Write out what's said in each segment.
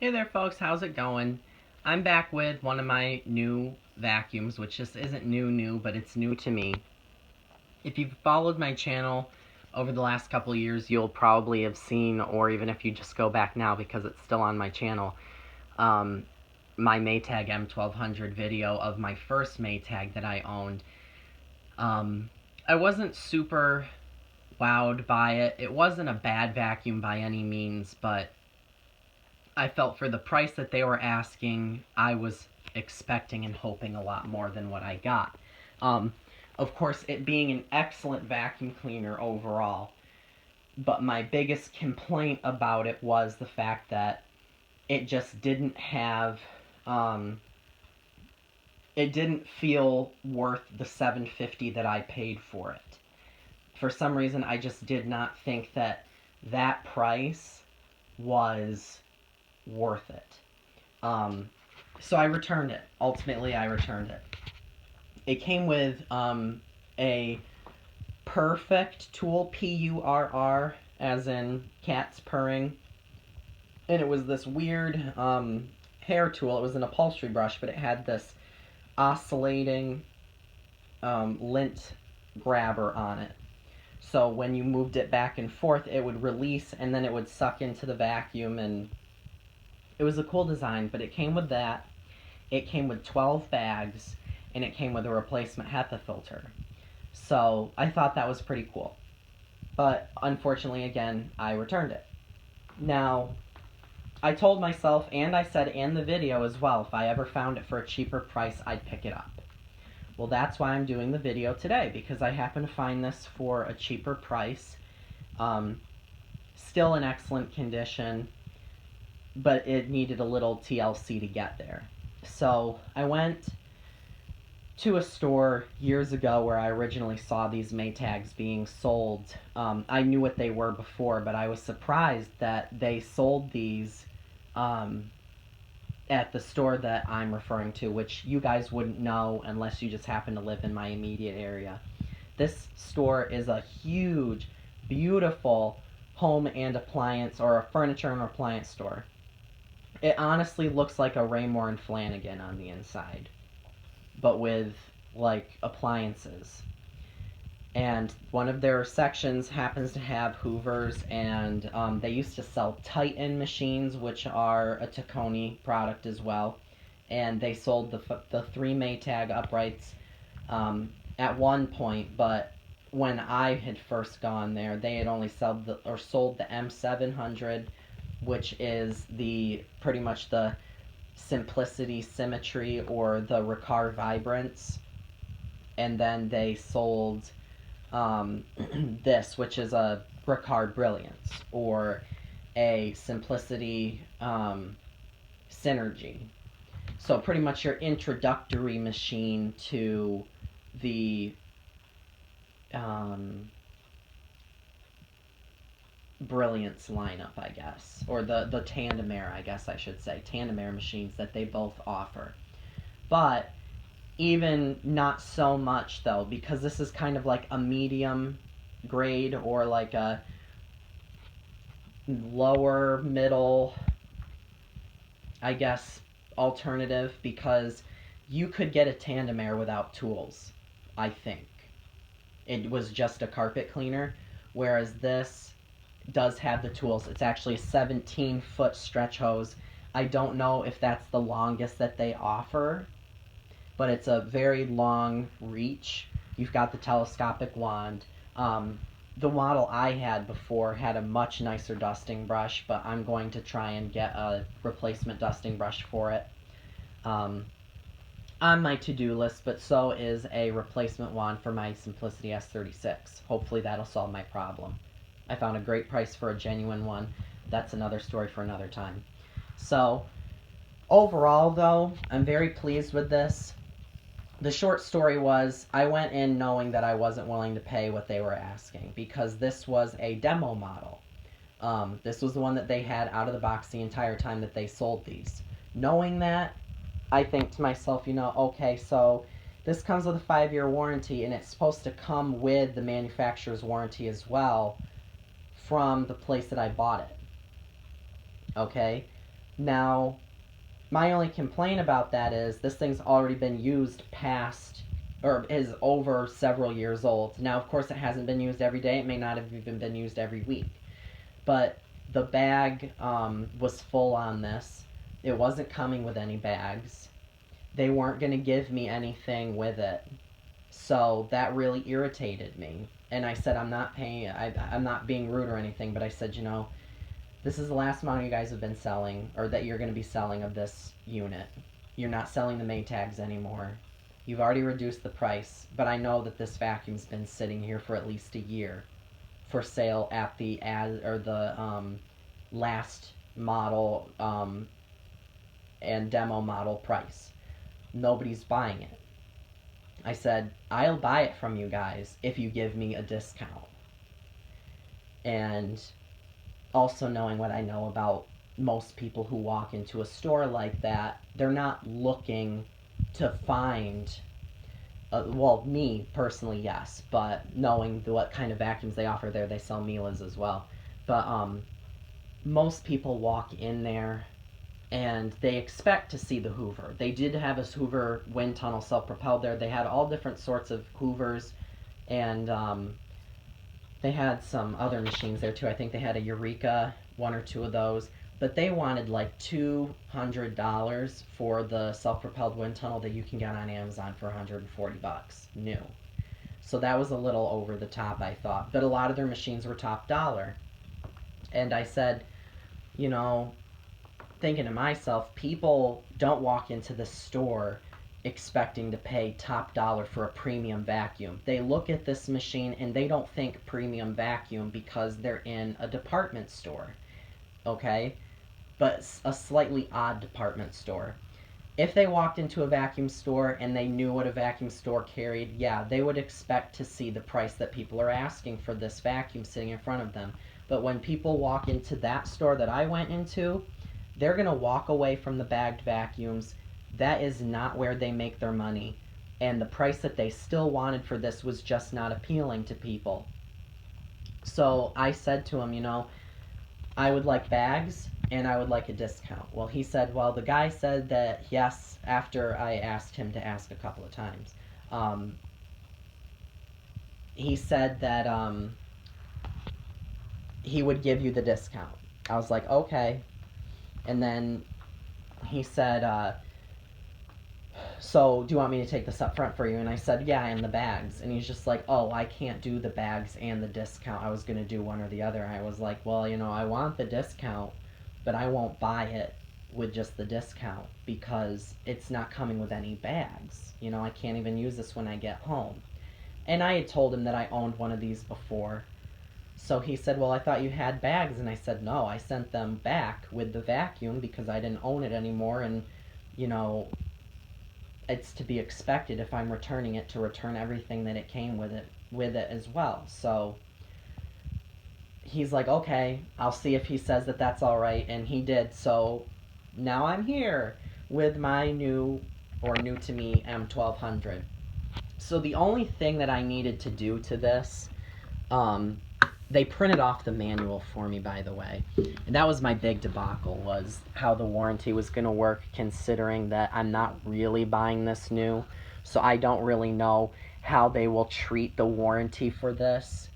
Hey there folks, how's it going? I'm back with one of my new vacuums, which just isn't new, but it's new to me. If you've followed my channel over the last couple of years, you'll probably have seen, or even if you just go back now because it's still on my channel, um, my Maytag m1200 video of my first Maytag that I owned. I wasn't super wowed by it. It wasn't a bad vacuum by any means, but I felt for the price that they were asking, I was expecting and hoping a lot more than what I got. Um, of course, it being an excellent vacuum cleaner overall, but my biggest complaint about it was the fact that it just didn't have, it didn't feel worth the $750 that I paid for it. For some reason, I just did not think that that price was worth it. So I returned it. Ultimately, I returned it. It came with a perfect tool, P-U-R-R, as in cats purring. And it was this weird hair tool. It was an upholstery brush, but it had this oscillating lint grabber on it. So when you moved it back and forth, it would release, and then it would suck into the vacuum, and it was a cool design, but it came with that. It came with 12 bags, and it came with a replacement HEPA filter. So I thought that was pretty cool. But unfortunately, again, I returned it. Now, I told myself, and I said in the video as well, if I ever found it for a cheaper price, I'd pick it up. Well, that's why I'm doing the video today, because I happen to find this for a cheaper price. Still in excellent condition, but it needed a little TLC to get there. So I went to a store years ago where I originally saw these Maytags being sold. I knew what they were before, but I was surprised that they sold these at the store that I'm referring to, which you guys wouldn't know unless you just happen to live in my immediate area. This store is a huge, beautiful home and appliance, or a furniture and appliance store. It honestly looks like a Raymore and Flanagan on the inside, but with, like, appliances. And one of their sections happens to have Hoovers, and they used to sell Titan machines, which are a Taconi product as well. And they sold the three Maytag uprights at one point, but when I had first gone there, they had only sold the M700, which is the pretty much the Simplicity Symmetry or the Ricard Vibrance, and then they sold this, which is a Ricard Brilliance or a Simplicity Synergy. So pretty much your introductory machine to the Brilliance lineup, I guess, or the Tandem Air, I guess I should say, Tandem Air machines that they both offer. But even not so much though, because this is kind of like a medium grade or like a lower middle, I guess, alternative, because you could get a Tandem Air without tools, I think. It was just a carpet cleaner, whereas this does have the tools. It's actually a 17-foot stretch hose. I don't know if that's the longest that they offer, but it's a very long reach. You've got the telescopic wand. The model I had before had a much nicer dusting brush, but I'm going to try and get a replacement dusting brush for it on my to-do list, but so is a replacement wand for my Simplicity S36. Hopefully that'll solve my problem. I found a great price for a genuine one. That's another story for another time. So, overall though, I'm very pleased with this. The short story was, I went in knowing that I wasn't willing to pay what they were asking, because this was a demo model. This was the one that they had out of the box the entire time that they sold these. Knowing that, I think to myself, okay, so this comes with a 5-year warranty, and it's supposed to come with the manufacturer's warranty as well from the place that I bought it. Okay? Now, my only complaint about that is this thing's already been used past, or is over several years old. Now, of course, it hasn't been used every day. It may not have even been used every week. But the bag was full on this. It wasn't coming with any bags. They weren't going to give me anything with it. So that really irritated me. And I said, I'm not paying, I'm not being rude or anything, but I said, you know, this is the last amount you guys have been selling, or that you're going to be selling of this unit. You're not selling the Maytags anymore. You've already reduced the price, but I know that this vacuum's been sitting here for at least a year for sale at the last model and demo model price. Nobody's buying it. I said, I'll buy it from you guys if you give me a discount. And also knowing what I know about most people who walk into a store like that, they're not looking to find, well, me personally, yes, but knowing what kind of vacuums they offer there, they sell Miele's as well. But most people walk in there and they expect to see the Hoover. They did have a Hoover wind tunnel self-propelled there. They had all different sorts of Hoovers, and they had some other machines there too. I think they had a Eureka, one or two of those. But they wanted like $200 for the self-propelled wind tunnel that you can get on Amazon for 140 bucks new. So that was a little over the top, I thought. But a lot of their machines were top dollar. And I said, you know, thinking to myself, people don't walk into the store expecting to pay top dollar for a premium vacuum. They look at this machine and they don't think premium vacuum because they're in a department store, okay? But a slightly odd department store. If they walked into a vacuum store and they knew what a vacuum store carried, yeah, they would expect to see the price that people are asking for this vacuum sitting in front of them. But when people walk into that store that I went into, they're going to walk away from the bagged vacuums. That is not where they make their money. And the price that they still wanted for this was just not appealing to people. So I said to him, you know, I would like bags and I would like a discount. Well, he said, well, the guy said that yes, after I asked him to ask a couple of times. He said that he would give you the discount. I was like, okay. And then he said, so do you want me to take this up front for you? And I said, yeah, and the bags. And he's just like, oh, I can't do the bags and the discount. I was going to do one or the other. And I was like, well, you know, I want the discount, but I won't buy it with just the discount because it's not coming with any bags. You know, I can't even use this when I get home. And I had told him that I owned one of these before. So he said, well, I thought you had bags. And I said, no, I sent them back with the vacuum because I didn't own it anymore. And, you know, it's to be expected if I'm returning it to return everything that it came with it as well. So he's like, okay, I'll see if he says that that's all right. And he did. So now I'm here with my new to me M1200. So the only thing that I needed to do to this, they printed off the manual for me, by the way. And that was my big debacle, was how the warranty was going to work, considering that I'm not really buying this new. So I don't really know how they will treat the warranty for this.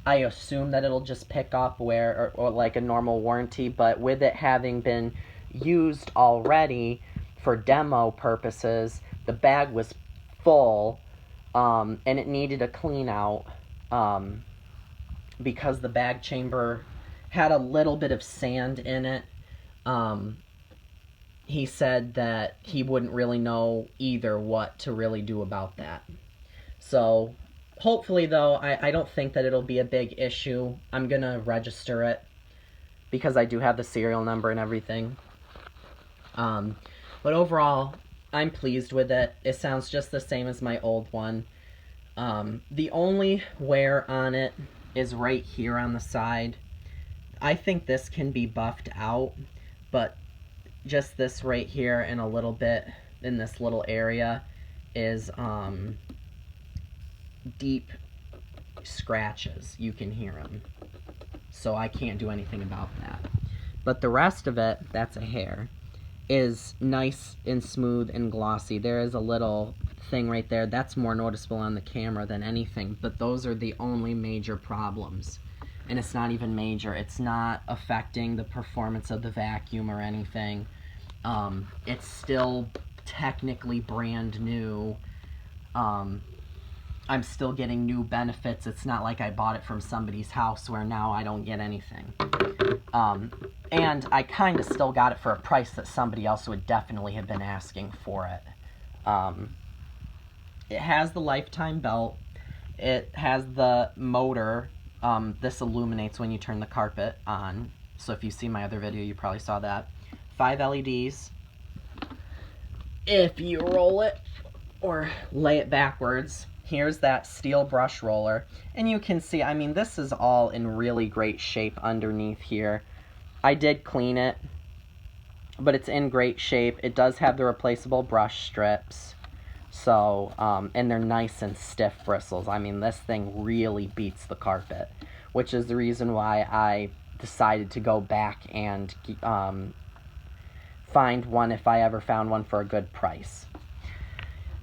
I assume that it'll just pick up or like a normal warranty, but with it having been used already for demo purposes, the bag was full, and it needed a clean out. Because the bag chamber had a little bit of sand in it. He said that he wouldn't really know either what to really do about that. So hopefully, though, I don't think that it'll be a big issue. I'm going to register it because I do have the serial number and everything. But overall, I'm pleased with it. It sounds just the same as my old one. The only wear on it is right here on the side. I think this can be buffed out, but just this right here and a little bit in this little area is deep scratches. You can hear them. So I can't do anything about that. But the rest of it, that's a hair, is nice and smooth and glossy. There is a little thing right there that's more noticeable on the camera than anything, but those are the only major problems. And it's not even major. It's not affecting the performance of the vacuum or anything. It's still technically brand new. I'm still getting new benefits. It's not like I bought it from somebody's house where now I don't get anything. And I kind of still got it for a price that somebody else would definitely have been asking for it. It has the lifetime belt. It has the motor. This illuminates when you turn the carpet on. So if you see my other video, you probably saw that. 5 LEDs. If you roll it or lay it backwards, here's that steel brush roller. And you can see, I mean, this is all in really great shape underneath here. I did clean it, but it's in great shape. It does have the replaceable brush strips. So, and they're nice and stiff bristles. I mean, this thing really beats the carpet, which is the reason why I decided to go back and find one if I ever found one for a good price.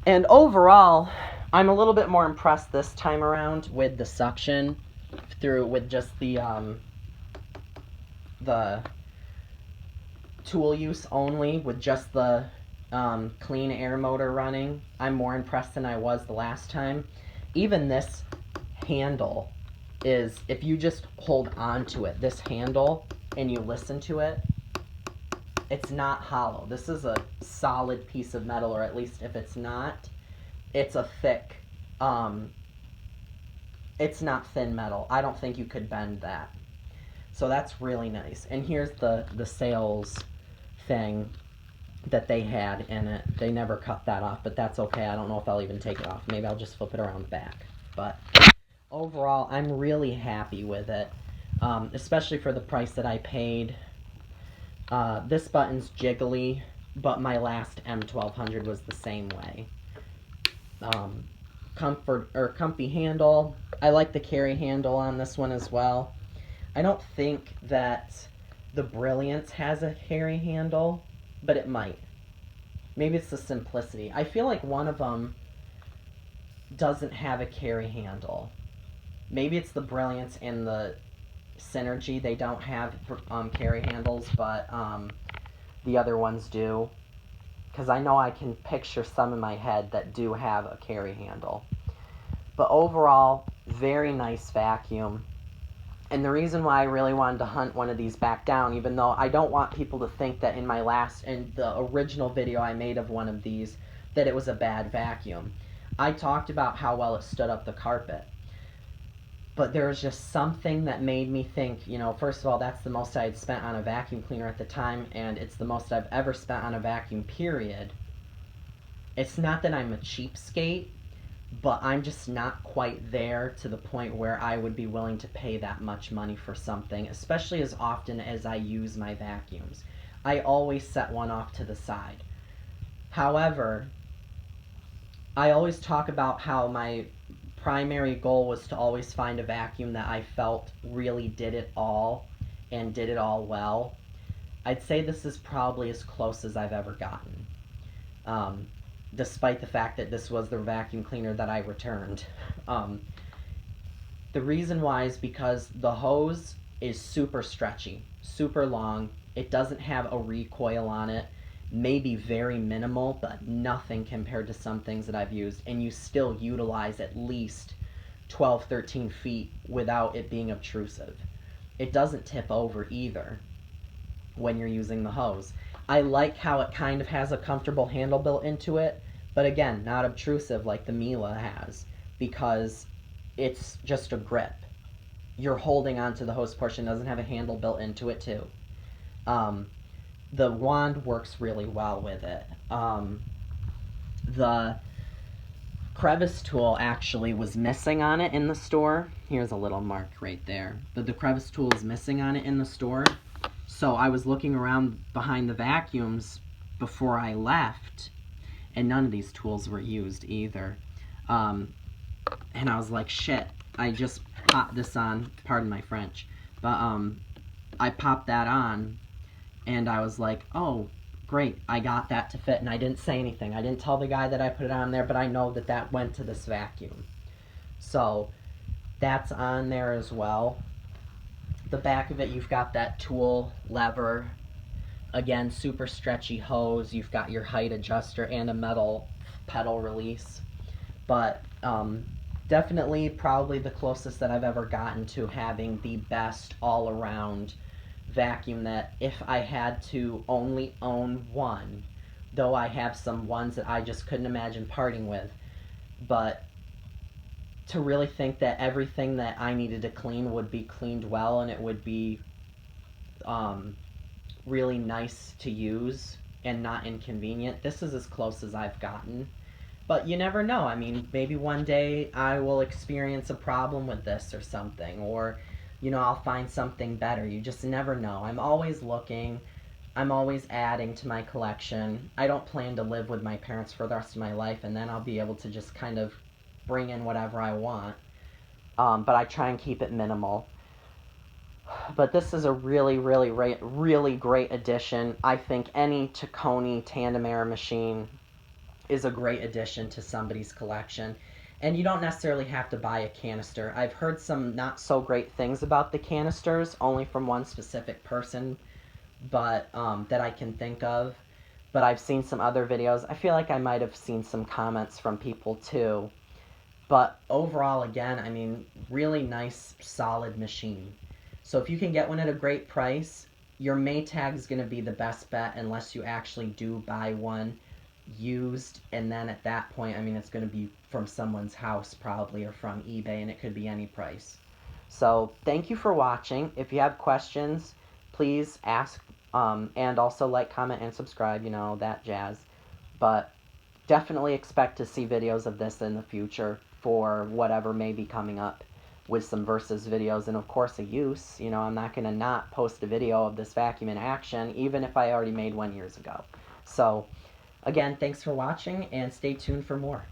And overall, I'm a little bit more impressed this time around with the suction with just the tool use only, with just the clean air motor running. I'm more impressed than I was the last time. Even this handle is, if you just hold on to it, this handle, and you listen to it, it's not hollow. This is a solid piece of metal, or at least if it's not, it's a thick, it's not thin metal. I don't think you could bend that. So that's really nice. And here's the sales thing that they had in it. They never cut that off, but that's okay. I don't know if I'll even take it off. Maybe I'll just flip it around the back. But overall, I'm really happy with it, especially for the price that I paid. This button's jiggly, but my last M1200 was the same way. Comfy handle. I like the carry handle on this one as well. I don't think that the Brilliance has a carry handle, but it might. Maybe it's the Simplicity. I feel like one of them doesn't have a carry handle. Maybe it's the Brilliance and the Synergy. They don't have carry handles, but the other ones do. Because I know I can picture some in my head that do have a carry handle. But overall, very nice vacuum. And the reason why I really wanted to hunt one of these back down, even though I don't want people to think that in the original video I made of one of these, that it was a bad vacuum. I talked about how well it stood up the carpet. But there was just something that made me think, you know, first of all, that's the most I had spent on a vacuum cleaner at the time, and it's the most I've ever spent on a vacuum, period. It's not that I'm a cheapskate, but I'm just not quite there to the point where I would be willing to pay that much money for something, especially as often as I use my vacuums. I always set one off to the side. However, I always talk about how my primary goal was to always find a vacuum that I felt really did it all and did it all well. I'd say this is probably as close as I've ever gotten. Despite the fact that this was the vacuum cleaner that I returned. The reason why is because the hose is super stretchy, super long. It doesn't have a recoil on it. Maybe very minimal, but nothing compared to some things that I've used. And you still utilize at least 12, 13 feet without it being obtrusive. It doesn't tip over either when you're using the hose. I like how it kind of has a comfortable handle built into it, but again, not obtrusive like the Miele has, because it's just a grip. You're holding onto the hose portion, doesn't have a handle built into it too. The wand works really well with it. The crevice tool actually was missing on it in the store. Here's a little mark right there. But the crevice tool is missing on it in the store. So I was looking around behind the vacuums before I left, and none of these tools were used either. And I was like, shit, I just popped this on, pardon my French, but I popped that on, and I was like, oh, great, I got that to fit, and I didn't say anything. I didn't tell the guy that I put it on there, but I know that that went to this vacuum. So that's on there as well. The back of it, you've got that tool lever. Again, super stretchy hose. You've got your height adjuster and a metal pedal release. But definitely probably the closest that I've ever gotten to having the best all-around vacuum, that if I had to only own one, though I have some ones that I just couldn't imagine parting with, but to really think that everything that I needed to clean would be cleaned well and it would be really nice to use and not inconvenient, this is as close as I've gotten. But you never know. I mean, maybe one day I will experience a problem with this or something, or, you know, I'll find something better. You just never know. I'm always looking. I'm always adding to my collection. I don't plan to live with my parents for the rest of my life, and then I'll be able to just kind of bring in whatever I want. But I try and keep it minimal. But this is a really, really, really great addition. I think any Taconi tandem air machine is a great addition to somebody's collection. And you don't necessarily have to buy a canister. I've heard some not so great things about the canisters, only from one specific person, but that I can think of. But I've seen some other videos. I feel like I might have seen some comments from people too. But overall, again, I mean, really nice, solid machine. So if you can get one at a great price, your Maytag is going to be the best bet unless you actually do buy one used, and then at that point, I mean, it's going to be from someone's house probably, or from eBay, and it could be any price. So thank you for watching. If you have questions, please ask, and also like, comment, and subscribe, you know, that jazz. But definitely expect to see videos of this in the future for whatever may be coming up with some versus videos, and of course a use. You know, I'm not going to not post a video of this vacuum in action, even if I already made one years ago. So again, thanks for watching, and stay tuned for more.